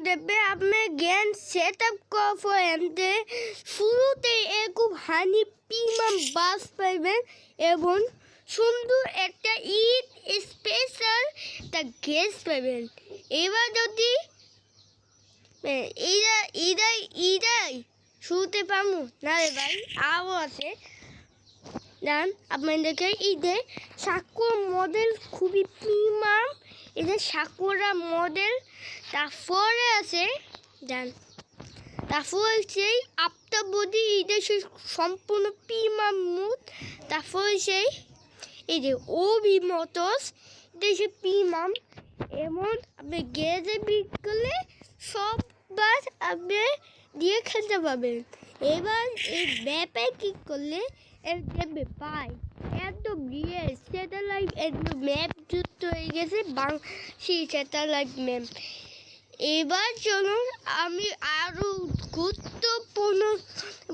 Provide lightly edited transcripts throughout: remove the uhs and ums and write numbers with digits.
দেবে আপনি জ্ঞান সেট আপ করেন শুরুতেই খুব হানি প্রিমিয়াম বাস পাইবেন এবং সুন্দর একটা ঈদ স্পেশাল একটা গেস্ট পাইবেন। এবার যদি ঈদাই শুরুতে পাবো না রে ভাই, আরও আছে জান আপনাদেরকে ঈদে সাকুরা মডেল খুবই প্রিমিয়াম, এদের সাকুরা মডেল। তারপরে আছে জান, তারপর সেই আফটার বডি ঈদের সেই সম্পূর্ণ প্রিমিয়াম মুড। তারপর সেই এই যে ওবি মোটরস, এটা সে প্রিমিয়াম। এমন আপনি গ্যারেজে বিক্রি করলে সব বাস আপনি দিয়ে খেলতে পারবেন। এবার এই ম্যাপে কি করলে এর দেবে পায় একদম রিয়েল স্যাটেলাইট, একদম ম্যাপ যুক্ত হয়ে গেছে সেই স্যাটেলাইট ম্যাপ। এবার চলুন আমি আরও গুরুত্বপূর্ণ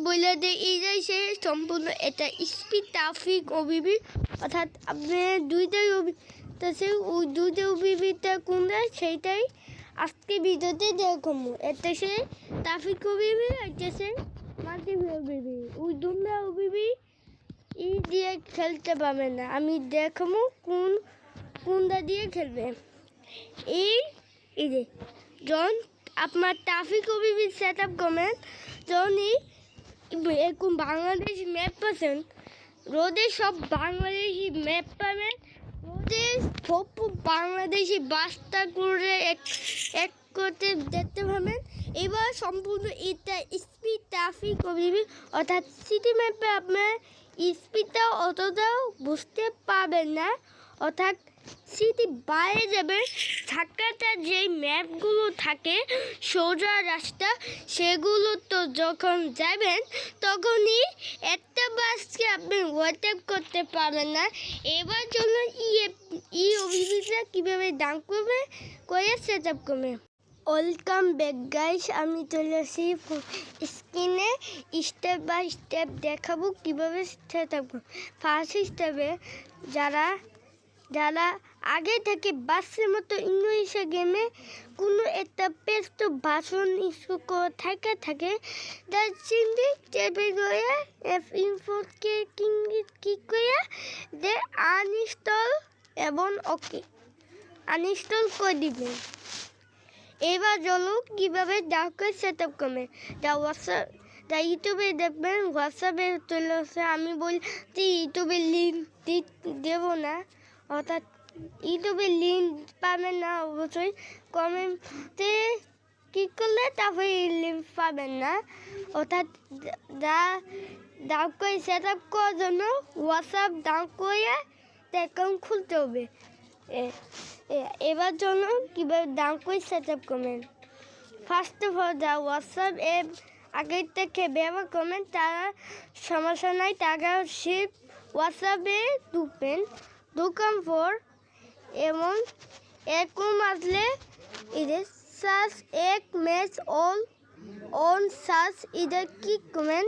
বলে দিই, এই যে সে সম্পূর্ণ এটা স্পিড ট্রাফিক ওবিবি, অর্থাৎ আপনি দুইটাই অভিজ্ঞতা, ওই দুইটা অভিজ্ঞতা কোনটা সেইটাই আজকে ভিডিওতে দেখুন। এটা সে ট্রাফিক ওবিবি, এটা সে মাল্টিপ্লে ওবিবি, ওই দুটা ওবিবি ই দিয়ে খেলতে পারবে না। আমি দেখাবো কোনটা দিয়ে খেলবে। এই যে যখন আপনার ট্রাফিক ওবিবি সেট আপ করবেন, যখনই এরকম বাংলাদেশ ম্যাপ পাচ্ছেন, রোদে সব বাংলাদেশি ম্যাপ পাবেন, রোদে সব বাংলাদেশি বাসটা করে এক করতে দেখতে পাবেন। এবার সম্পূর্ণ এটা স্পিড ট্রাফিক ওবিবি, অর্থাৎ সিটি ম্যাপে আপনার স্পিডটা অতটাও বুঝতে পারবেন না, অর্থাৎ সিটি বাইরে যাবে ঢাকাটা যেই ম্যাপগুলো থাকে সোজা রাস্তা, সেগুলো তো যখন যাবেন তখনই একটা বাসকে আপনি ওভারটেক করতে পারবেন না। এবার জন্য ই অভিযোগটা কীভাবে ডাউন করবে করে সেট আপ করবে। ওয়েলকাম ব্যাক গাইস, আমি চলে আসি স্ক্রিনে স্টেপ বাই স্টেপ দেখাবো কীভাবে সেট আপ করবে। ফার্স্ট স্টেপে যারা আগে থেকে বাসের মতো ইংলিশে গেমে কোনো একটা পেজ তো ভাষণ ইস্যু করে থাকে তার চিন্তি চেপে গিয়ে ইনফোকে ক্লিক করে দে আনইনস্টল এবং ওকে আনইনস্টল করে দিবেন। এবার চলুন কীভাবে ডাউনলোড সেট আপ করবে। যা ইউটিউবে দেখবেন হোয়াটসঅ্যাপে চলে আসে, আমি বলছি ইউটিউবের লিঙ্ক দেবো না, অর্থাৎ ইউটিউবের লিঙ্ক পাবেন না অবশ্যই, কমেন্টে ক্লিক করলে তারপরে এই লিঙ্ক পাবেন না। অর্থাৎ ডাউনলোড সেট আপ করার জন্য হোয়াটসঅ্যাপ ডাউনলোড করে অ্যাকাউন্ট খুলতে হবে। এবার জন্য কীভাবে ডাউনলোড সেট আপ করবেন। ফার্স্ট অফ অল যা হোয়াটসঅ্যাপ অ্যাপ আগের থেকে ব্যবহার করবেন তারা সমস্যা নাই, তারা শিপ হোয়াটসঅ্যাপে ঢুকবেন, ঢুকার পর এমন এরকম আসলে এদের সার্চ এক ম্যাচ অল অন সার্চ এদের ক্লিক করবেন,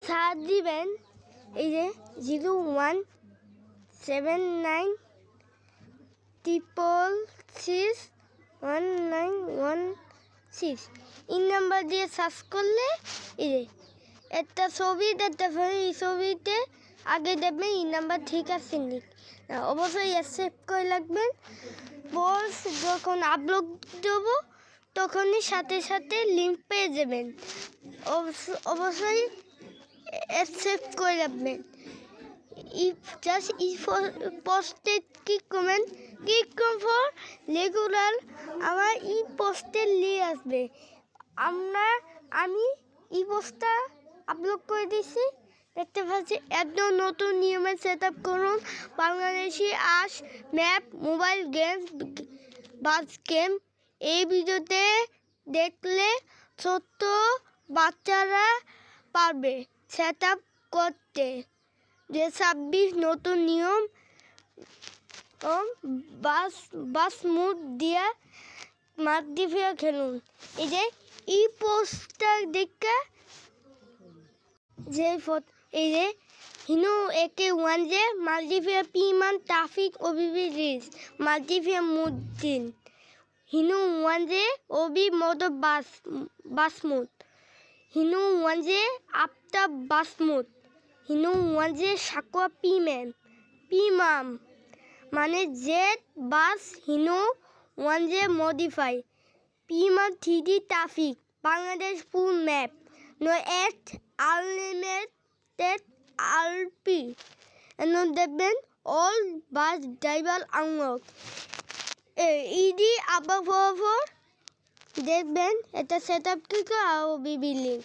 সার্চ দিবেন এই যে 016661916 এই নাম্বার দিয়ে সার্চ করলে এই যে একটা ছবি দেখতে পাবেন। এই ছবিতে আগে দেখবেন এই নাম্বার ঠিক আছে নি, অবশ্যই অ্যাকসেপ্ট করে রাখবেন। পোস্ট যখন আপলোড দেবো তখনই সাথে সাথে লিঙ্ক পেয়ে যাবেন, অবশ্যই অ্যাকসেপ্ট করে রাখবেন। পোস্টে ক্লিক করবেন, ক্লিক করার পর রেগুলার আমার ই পোস্টের লিঙ্ক আসবে। আমি ই পোস্টটা আপলোড করে দিয়েছি, দেখতে পাচ্ছি। একদম নতুন নিয়মে সেট আপ করুন বাংলাদেশি আস ম্যাপ মোবাইল গেম বাস গেম। এই ভিডিওতে দেখলে ছোট্ট বাচ্চারা পারবে সেট আপ করতে। যে 26 নতুন নিয়ম বাস মুড দিয়া মাল্টিপ্লেয়ার খেলুন। এই যে ই পোস্টার দেখে যে এই যে হিনু একে ওয়ান যে মাল্টিপ্লেয়ার প্রিমিয়াম ট্রাফিক ওবিবি রিস মাল্টিপ্লেয়ার মুড দিন Hinu wanje obi modo basmut. Hinu wanje apta basmut. Hinu wanje shakwa pimam. মানে জেড বাস হিনো ওয়ানজে মডিফাই পিমা 3D traffic Bangladesh full map no at unlimited RP এনো দেখবেন all bus driver unlock ইডি আবার for দেখবেন এটা সেট আপ কি আর বিল্ডিং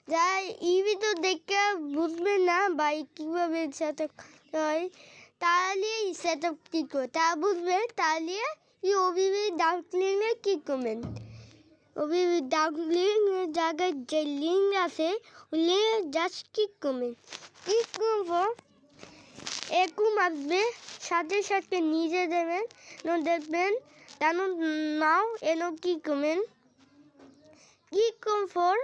যা এই ভিডিও দেখে বুঝবেন না বা কীভাবে সেট আপ হয় তাহলে সেট আপ কী করে তা বুঝবে তাহলে এই ওবিবি ডাউনলিংয়ে কী করবেন ওবিবি ডাউনলিংয়ের জায়গায় যে লিঙ্ক আছে ওই লিঙ্কে জাস্ট ক্লিক করবেন ক্লিক করবো এরকম আসবে সাথে সাথে নিজে দেবেন দেখবেন জানো নাও এনো কী করবেন ক্লিক ফর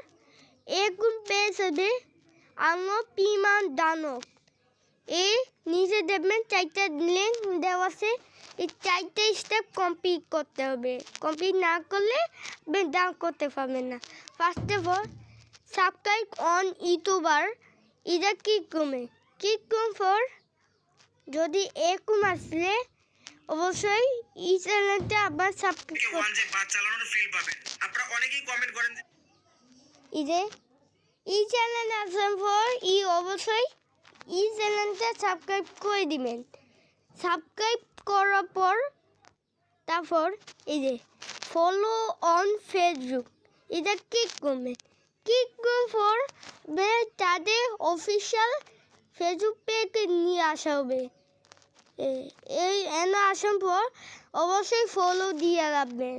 এরকম পেজ হবে আমার পিমান দানক এই নিচে দেখবেন 4টা লিঙ্ক দেওয়া আছে এই 4টা স্টেপ কমপ্লিট করতে হবে কমপ্লিট না করলে ডাউন করতে পারবেন না first of all subscribe on YouTuber এটা ক্লিক করবে ক্লিক ফর যদি এরকম আসলে অবশ্যই এই চ্যানেলটা আবার সাবস্ক্রাইব করতে চালানোর ফিল পাবেন আপনারা অনেকেই কমেন্ট করেন এই চ্যানেলে আসার পর অবশ্যই এই চ্যানেলটা সাবস্ক্রাইব করে দিবেন সাবস্ক্রাইব করার পর তারপর ফলো অন ফেসবুক এটা ক্লিক করবেন ক্লিক পর তাদের অফিসিয়াল ফেসবুক পেজে নিয়ে আসা হবে এই আসার পর অবশ্যই ফলো দিয়ে রাখবেন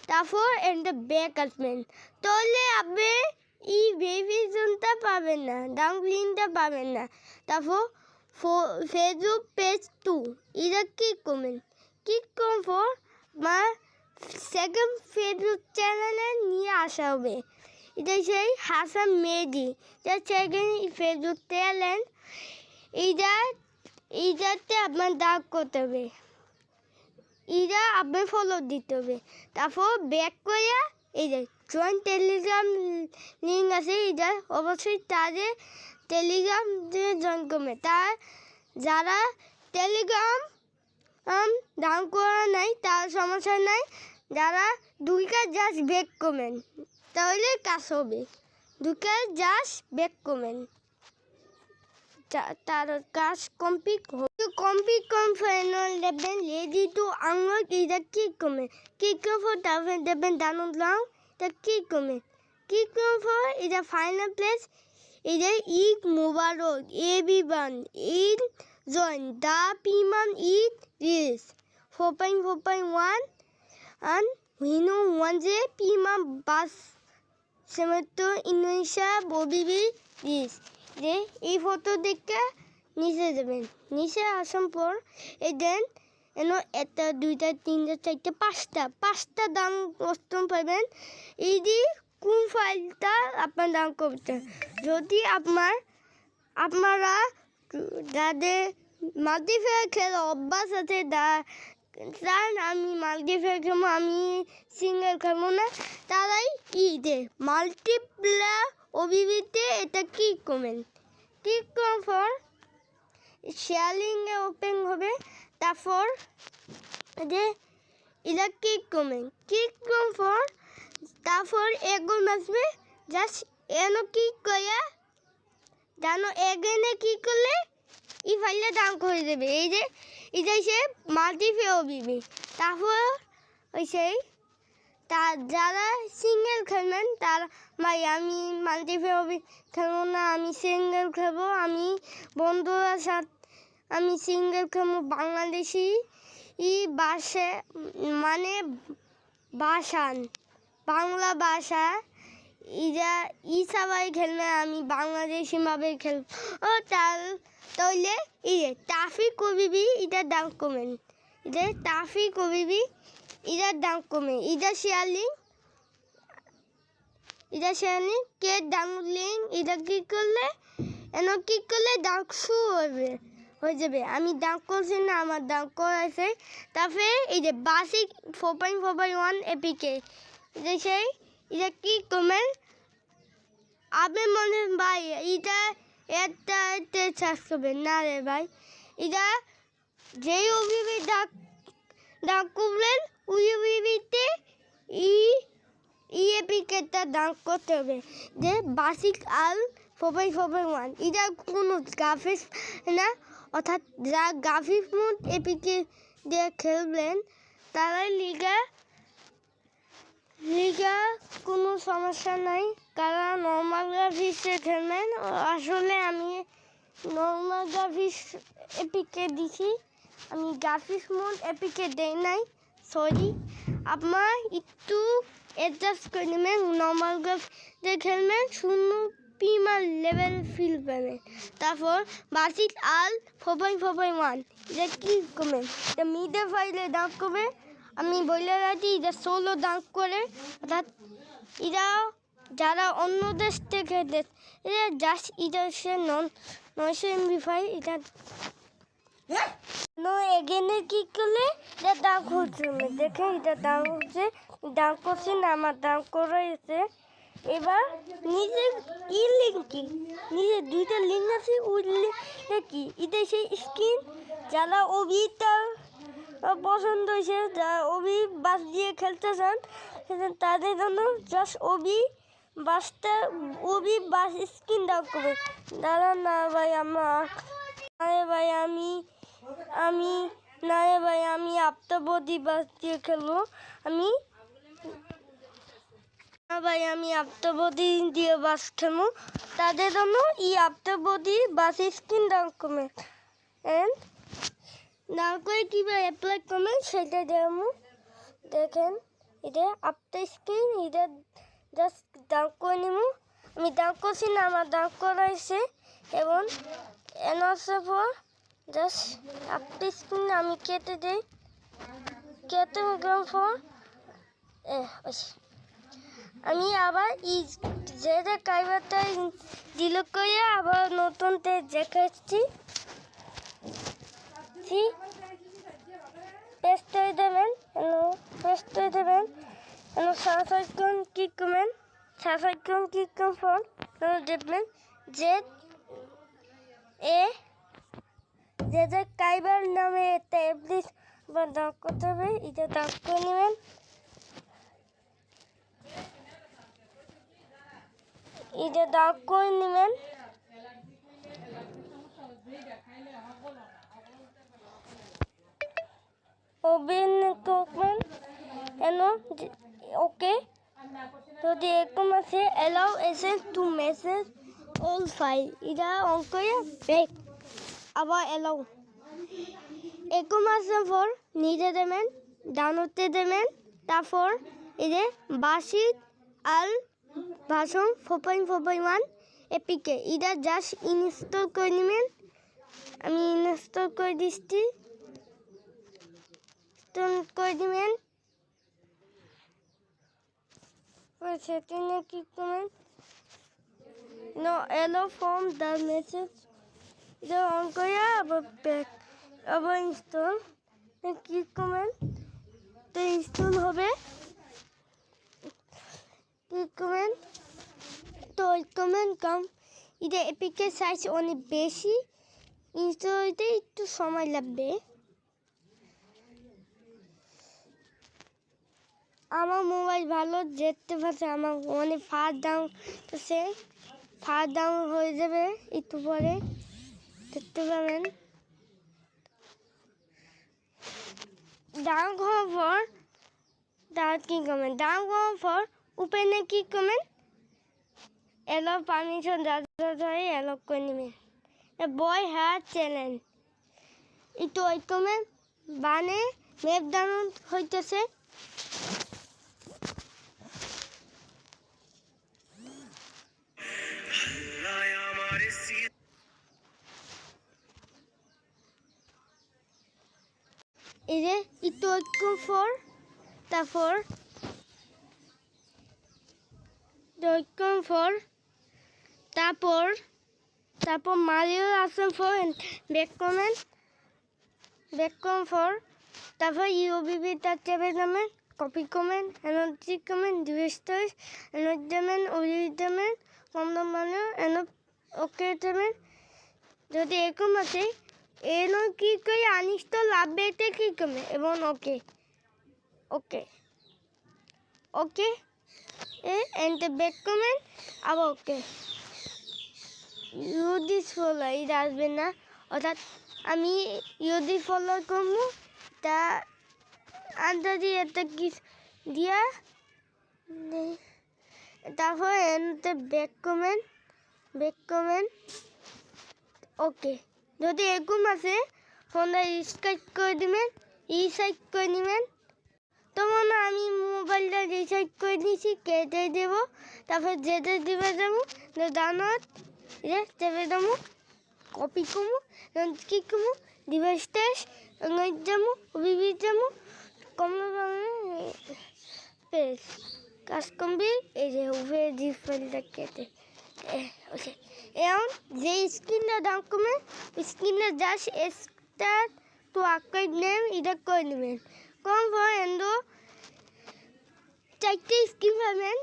তারপর এটা ব্যাক আসবেন তাহলে আপনি এই ভেরিফিকেশনটা পাবেন না ডাউনলিংটা পাবেন না তারপর ফেসবুক পেজ 2 এটা ক্লিক করবেন ক্লিক করার পর সেকেন্ড ফেসবুক চ্যানেলে নিয়ে আসা হবে এটা সেই হাসান মেহেদি যা সেকেন্ড ফেসবুক চ্যানেল এইটাতে আপনার ডাক করতে হবে এটা আপনি ফলো দিতে হবে তারপর ব্যাক করে জয়েন টেলিগ্রাম লিঙ্ক আছে এটা অবশ্যই তাদের টেলিগ্রাম জয়েন করবে তার যারা টেলিগ্রাম ডাউন করা নাই তার সমস্যা নাই যারা দুইটা জাস্ট ব্যাক করবেন তাহলে কাজ হবে দুইটা জাস্ট ব্যাক করবেন তার কাজ কমপ্লিট ফাইনাল দেখবেন রেডি টু আনলক এটা ক্লিক করবেন ক্লিক করার তারপরে দেখবেন ডাউনলোড নাও এটা ক্লিক করবেন ক্লিক করার পর এটা ফাইনাল প্লেস এটা ঈদ মুবারক এভরিওয়ান ঈদ জয়েন দা পিমান ঈদ রিলস 4.4.1 and হিনু ওয়ানজে পিমান বাস সেমেতো ইন্দোনেশিয়া ববিবি রিলস এই ফটো দেখে নিচে দেবেন নিচে আসার পর দেন একটা দুইটা তিনটা চারটা পাঁচটা দাম বস্তু পাবেন এই কোন ফাইলটা আপনার দাম করতে যদি আপনারা যাদের মাল্টিপ্লেয়ার খেলা অভ্যাস আছে আমি মাল্টিপ্লেয়ার খেলবো আমি সিঙ্গেল খেলবো না তারাই মাল্টিপ্লেয়ার অভিভিতে এটা ক্লিক করবেন ক্লিক করার পর শেয়ারিংয়ে ওপেন হবে তারপর এটা ক্লিক করবেন ক্লিক করার পর তারপর এগুলো আসবে জাস্ট ক্লিক করে জানো এগেনে ক্লিক করলে এই ফাইলটা ডাউন করে দেবে এটা সে মাল্টিপ্লেয়ার অভিবি তারপর সেই যারা সিঙ্গেল খেলবেন তার আমি মাল্টিপ্লেয়ার খেলবো না আমি সিঙ্গেল খেলবো আমি বন্ধুরা সাথে আমি সিঙ্গেল খেলবো বাংলাদেশি ভাষা মানে বাংলা ভাষা সবাই খেলবে আমি বাংলাদেশিভাবে খেলবো তাহলে ট্রাফিক কবিবি এটা ডাউন করবেন ট্রাফিক কবিবি এটার দাম কমে এটা শেয়ারিং কে ডাউনলিং এটা ক্লিক করলে দাম শুরু হবে হয়ে যাবে। আমি ডাউন করছি না, আমার ডাউন করাইছে। তারপরে এই যে বাসিক 4.4.1 এপিকে যে সেই এটা কি কমেন্ট আপনি মনে ভাই এটা একটা চার্জ করবেন না রে ভাই। এটা যেই ওবিবি ডাক করলেন ওই ওবিবিতে এপিকেটা ডাউন করতে হবে যে বাসিক আল 4.4.1 এটা কোনো গ্রাফিক্স না, অর্থাৎ যা গ্রাফিক্স মোড এপিকে দিয়ে খেলবেন তারাই লিগা কোনো সমস্যা নাই, কারণ নর্মাল গ্রাফিক্সে খেলবেন। আসলে আমি নর্মাল গ্রাফিক্স এপিকে দিছি, আমি গ্রাফিক্স মোড এপিকে দেই নাই, সরি। আপনার একটু অ্যাডজাস্ট করে নেবেন, নর্মাল গ্রাফিক্সে খেলবেন, শূন্য প্রিমার লেভেল ফিল পাবেন। তারপর বাসিক আল 4.4.1 এটা কি করবেন, এটা মিডে ফাইলে ডাউন করবে। আমি বলে রাখি এটা সোলো ডাউন করে, অর্থাৎ এরা যারা অন্য দেশ থেকে এটা জাস্ট এটা হচ্ছে 900 MB এটা এগেনে কি করলে এটা দাম হচ্ছে দেখে এটা দাম হচ্ছে দাম করছি না, আমার দাম করেছে। এবার নিজে ই লিঙ্ক কি নিজে দুইটা লিঙ্ক আছে, ওই লিঙ্কটা কি এটা সেই স্ক্রিন যারা ওবিটা পছন্দ হয়েছে, যারা ওবি বাস দিয়ে খেলতে চান তাদের জন্য জাস্ট ওবি বাস স্ক্রিন দাম করবে। দাদা না ভাই আমার ভাই আমি আফতাবদি বাস দিয়ে খেলবো। আমি আফতাবদি দিয়ে বাস খেলবো, তাদের জন্য এই আফতাবদি বাস স্ক্রিন ডাউন করবে। ডাউন করে কীভাবে অ্যাপ্লাই করবেন সেটা দেখেন। এটা আফটার স্ক্রিন এটা জাস্ট ডাউন করে নেব। আমি ডাউন করছি না, আমার ডাউন করাইছে। এবং এনআরসের পর জাস্ট আফটার স্ক্রিন আমি কেটে দিই, কেটে গেলাম পর আমি আবার যেটা কাইবারটা ডিলিট করে আবার নতুনতে দেখাচ্ছি। পেস্ট করে দেবেন, সাবস্ক্রাইব ক্লিক করবেন, পর দেখবেন যে কাইবার নামে একটা অ্যাপ্লিকেশন ডাউন করতে হবে, এটা ডাউন করে নেবেন। এটা ডাউন করে নেবেন। ওপেন করবেন ওকে। যদি এরকম আছে allow access to message all file, এটা অন করে ব্যাক আবার অ্যালাউ। এরকম আসার পর নিজে দেবেন, ডাউনলোডতে দেবেন। তারপর এই যে বাসিক আল ভার্সন 4.4.1 এপিকে এটা জাস্ট ইনস্টল করে নেবেন। আমি ইনস্টল করে দিচ্ছি, করে দিবেন। সেটিংয়ে ক্লিক করবেন, নো এলো ফ্রম দ্য মেসেজ, এটা অন করে আবার ব্যাক আবার ইনস্টল ক্লিক করবেন। তো ইনস্টল হবে, ক্লিক করবেন। তো কমেন্ট কম এটা এপিকের সাইজ অনেক বেশি, ইনস্টল হইতে একটু সময় লাগবে। আমার মোবাইল ভালো দেখতে পাচ্ছে, আমার অনেক ফাস্ট ডাউন হয়ে যাবে, একটু পরে দেখতে পাবেন। ডাউন হওয়ার পর কি করবেন, ডাউন হওয়ার পর ওপেনে কি করবেন, এলো পারমিশন ধরে এলো করে নেবেন। বয় হ্যাঁ চ্যানেল একটু ওই করবেন, বানে ম্যাপ ডাউনলোড হইতেছে। এই যে একটু ঐক্য ফর তারপর তারপর মারিও আসেন ফর ব্যাক কমেন্ট ফর তারপর ইউবিবি তার চেপে যাবেন কপি কমেন্ট এনার্জি কমেন্ট ডিভাইসটাস এনার্জামেন্ট ওরিজামেন্ট কম মানে ওকে যাবেন যদি এরকম আছে এনো কি করে আনিস তো লাভ বেতে কি কমে এবং ওকে ওকে ওকে and the back comment আবার ওকে ইউদি ফলো এটা আসবে না অর্থাৎ আমি ইউদি ফলো করবো তা আন্দাজি একটা কি দিয়া তারপর এনতে ব্যাক কমেন্ট ওকে যদি এরকম আছে ফোনটা রিস্টার্ট করে দিবেন রিসাইট করে নেবেন তখন আমি মোবাইলটা রিচার্জ করে দিয়েছি কেটে দেবো তারপর যেতে দিবে যাবো ডাউনলোড চেপে দেবো কপি করবো কি করবো ডিভাইসটা যাবো বিবি যাবো পেস কাজ কমপ্লিট এই যে উপরে ডিসপ্লেটা কেটে ওকে এখন যে স্ক্রিনটা দাম কমে স্ক্রিনটা just start to archive name এটা করে নেবেন কম ফর এন্ডো চারটে স্ক্রিন পাবেন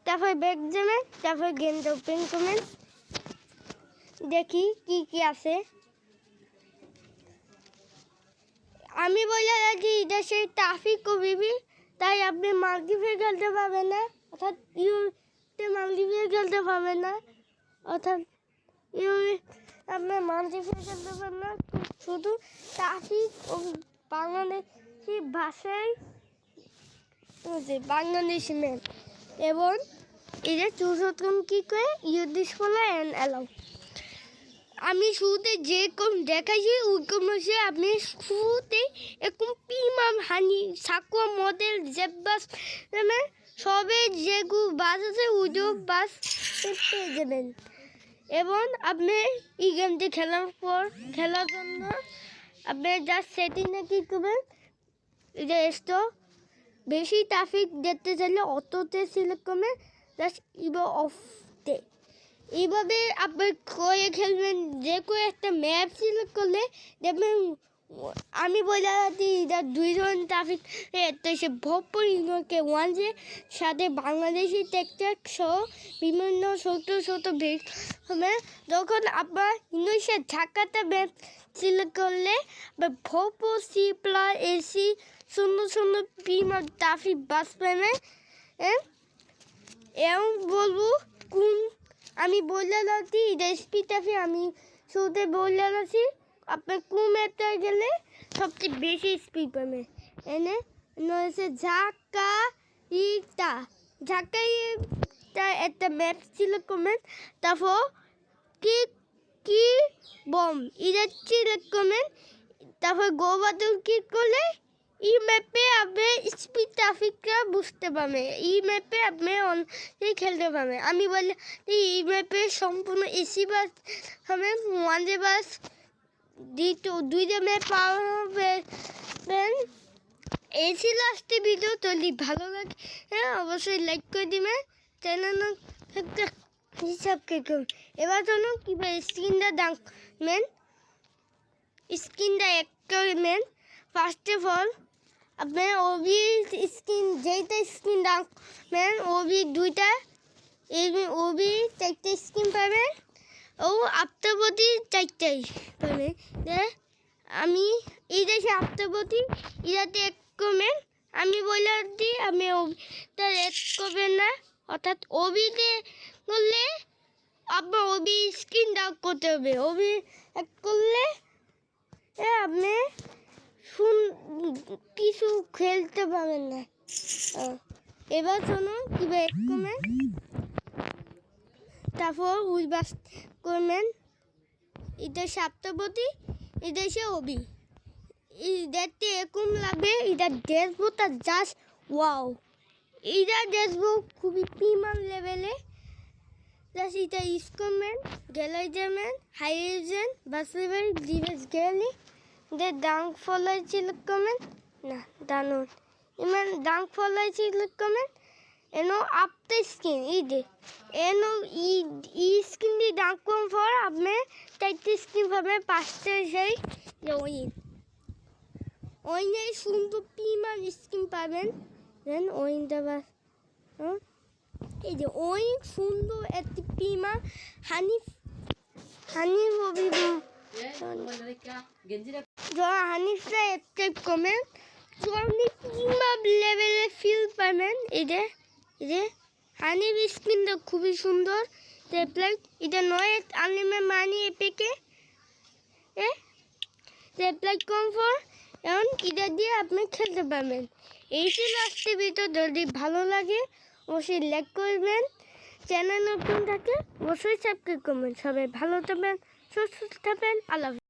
তারপর ব্যাক যাবেন তারপর গেমটা ওপেন করবেন দেখি কি কি আছে আমি বলে রাখি এটা সেই ট্রাফিক কবিবি তাই আপনি মাল্টিপ্লেয়ার খেলতে পারবেন না অর্থাৎ ইউতে মাল্টিপ্লেয়ার খেলতে পারবেন না অর্থাৎ আপনি মাল্টিপ্লেয়ার খেলতে পারবেন না শুধু ট্রাফিক ও বাংলাদেশি ভাষায় বাংলাদেশি ম্যান এবং এটা চুজতম কী করে ইউদিস ফলো অ্যান্ড অ্যালাউ আমি শুরুতে যেরকম দেখাইছি ওইরকম হচ্ছে আপনি শুরুতে এরকম প্রিমিয়াম হানি সাকুয়া মডেল জেবাস সবে যেগুলো বাস আছে ওইগুলো বাস পেয়ে যাবেন এবং আপনি এই গেমটি খেলার জন্য আপনি জাস্ট সেটিংয়ে কী করবেন এটা স্টোর বেশি ট্রাফিক দেখতে চাইলে অটোতে সিলেক্ট করবেন জাস্ট ইভো অফ ডে এইভাবে আপনি করে খেলবেন যে কোনো একটা ম্যাপ সিলেক্ট করলে দেখবেন আমি বলে দিই এটা 2 জন ট্রাফিক তো সে ভরপুর ইউনোকে ওয়ানজে সাথে বাংলাদেশি টেকটেক সহ বিভিন্ন ছোটো হবে যখন আপনার ইংলিশের ঝাঁকাতে ম্যাপ সিলেক্ট করলে ভরপুর সি প্লাস এসি সুন্দর প্রিমিয়াম ট্রাফিক বাস পাবে এবং বলবো কোন আমি বলে রাখছি রেসিপি ট্রাফিক আমি শুরুতে বলে রাখছি আপনার কোন ম্যাপটা গেলে সবচেয়ে বেশি স্পিড পাবে এনে হচ্ছে ঝাঁকা একটা ম্যাপ সিলেক্ট করবেন তারপর কি বম এটা সিলেক্ট করবেন তারপর গোবাতে ক্লিক করলে এই ম্যাপে আপনি স্পিড ট্রাফিকটা বুঝতে পারবেন এই ম্যাপে আপনি অনেক খেলতে পারবেন আমি বলি এই ম্যাপে সম্পূর্ণ এসি বাস হবে ওয়ানডে বাস দুইটা ম্যাপ পাবেন এসি লাস্টে ভিডিও তৈরি ভালো লাগে হ্যাঁ অবশ্যই লাইক করে দিবেন চ্যানেল হিসাব করুন এবার চলুন কীভাবে স্ক্রিনটা দেখবেন স্ক্রিনটা এক করবেন ফার্স্ট অফ অল আপনার ওবি স্ক্রিন যেইটা স্ক্রিন দেখবেন ওবি দুইটা এই ওবি 4টে স্ক্রিন পাবেন ও আফটারবডি 4টাই পাবেন আমি এই দেশে আফটারবডি এটাতে এক করবেন আমি বলে দিই আমি ওবিটা এক করবেন না অর্থাৎ ওবিতে করলে আপনার ওবি স্ক্রিন ডাউন করতে হবে ওবি এক করলে আপনি কিছু খেলতে পারবেন না এবার শুনুন কীভাবে করবেন তারপর উইবাস করবেন এটা সপ্তাহপতি এটা সে ওবি দেখতে এরকম লাগবে এটা ড্যাশবোর্ডটা জাস্ট ওয়াও এটা ড্যাশবোর্ড খুবই প্রিমিয়াম লেভেলে জাস্ট এটা ইউজ করবেন গ্যালারি যাবেন হাইজেন বাস লেভেল ডিভাইস গ্যালারি ডাঙ্ক ফলাই সিলেক্ট করবেন না ডাউনলোড ইমান ডাঙ্ক ফলাই সিলেক্ট করবেন এনো আপতে স্কিন ইদে এনো ই স্কিন দি ডাকম ফর আপনি চারটে স্কিন পাবেন পাঁচটা সেই ওইনে সুন্দর পিমান স্কিন পাবেন দেন ওইনটা বাস এই যে ওই সুন্দর একটি পিমা হানি হবি হানিফটা একটা কমেন্ট আপনি পিমা লেভেলে ফিল পাবেন এই যে হানিফ স্কিনটা খুবই সুন্দর রেপ্লাই এটা নয় আনলিমে মানি এপিকে রেপ্লাই কমফোর্ট এখন এটা দিয়ে আপনি খেলতে পারবেন এই ছিল আজকের ভিডিও যদি ভালো লাগে অবশ্যই লাইক করবেন চ্যানেল নতুন থাকে অবশ্যই সাবস্ক্রাইব করবেন সবাই ভালো থাকবেন সুস্থ থাকবেন আল্লাহ